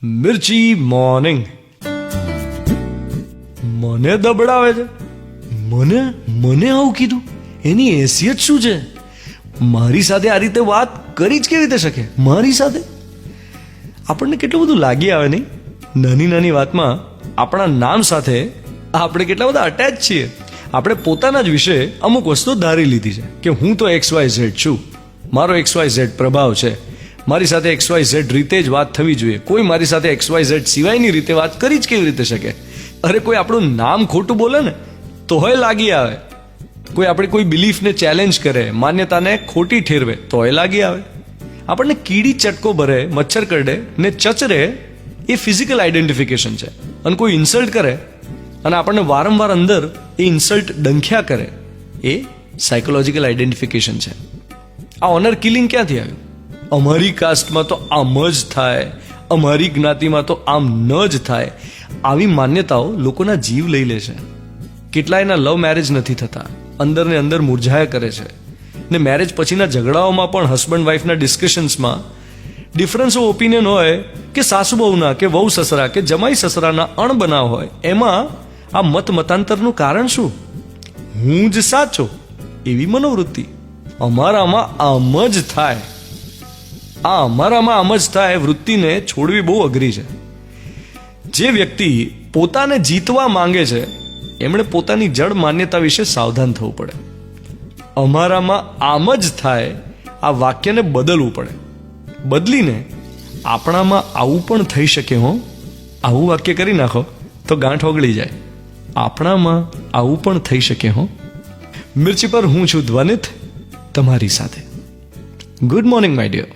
મિર્ચી morning. મને દબડાવે છે. મને મને આવું કીધું? એની હેસિયત શું છે? મારી સાથે આ રીતે વાત કરી જ કેવી રીતે શકે? મારી સાથે આપણને કેટલું બધું લાગી આવે નહીં? નાની નાની વાતમાં આપણા નામ સાથે આપણે કેટલા બધા અટેચ છીએ. આપણે પોતાના જ વિશે અમુક વસ્તુ ધારી લીધી છે કે હું તો XYZ છું, મારો XYZ પ્રભાવ છે, મારી સાથે XYZ રીતે જ વાત થવી જોઈએ, કોઈ મારી સાથે XYZ સિવાયની રીતે વાત કરી જ કેવી રીતે શકે? અરે કોઈ આપણું નામ ખોટું બોલે ને તોય લાગી આવે. કોઈ આપણી કોઈ બિલીફને ચેલેન્જ કરે, માન્યતાને ખોટી ઠેરવે તોય લાગી આવે. આપણને કીડી ચટકો ભરે, મચ્છર કરડે ને ચચરે એ ફિઝિકલ આઈડેન્ટિફિકેશન છે. અને કોઈ ઇન્સલ્ટ કરે અને આપણને વારંવાર અંદર એ ઇન્સલ્ટ ડંખ્યા કરે એ સાયકોલોજીકલ આઈડેન્ટિફિકેશન છે. આ ઓનર કિલિંગ ક્યાંથી આવ્યું? અમારી કાસ્ટમાં તો આમ જ થાય, અમારી જ્ઞાતિમાં તો આમ ન જ થાય. આવી માન્યતાઓ લોકોના જીવ લઈ લે છે. કેટલાયના લવ મેરેજ નથી થતા, અંદર ને અંદર મુરઝાયા કરે છે. ને મેરેજ પછીના ઝઘડાઓમાં પણ હસબન્ડ વાઈફના ડિસ્કશન્સમાં ડિફરન્સ ઓફ ઓપિનિયન હોય કે સાસુ બહુના કે વહુ સસરા કે જમાઈ સસરાના અણબનાવ હોય, એમાં આ મત મતાંતરનું કારણ શું? હું જ સાચો એવી મનોવૃત્તિ. અમારામાં આમ જ થાય, આ અમારામાં આમ જ થાય વૃત્તિને છોડવી બહુ અઘરી છે. જે વ્યક્તિ પોતાને જીતવા માંગે છે એમણે પોતાની જડ માન્યતા વિશે સાવધાન થવું પડે. અમારામાં આમ જ થાય આ વાક્યને બદલવું પડે. બદલીને આપણામાં આવું પણ થઈ શકે હો, આવું વાક્ય કરી નાખો તો ગાંઠ ઓગળી જાય. આપણામાં આવું પણ થઈ શકે હો. મિર્ચી પર હું છું ધ્વનિત, તમારી સાથે. Good morning my dear.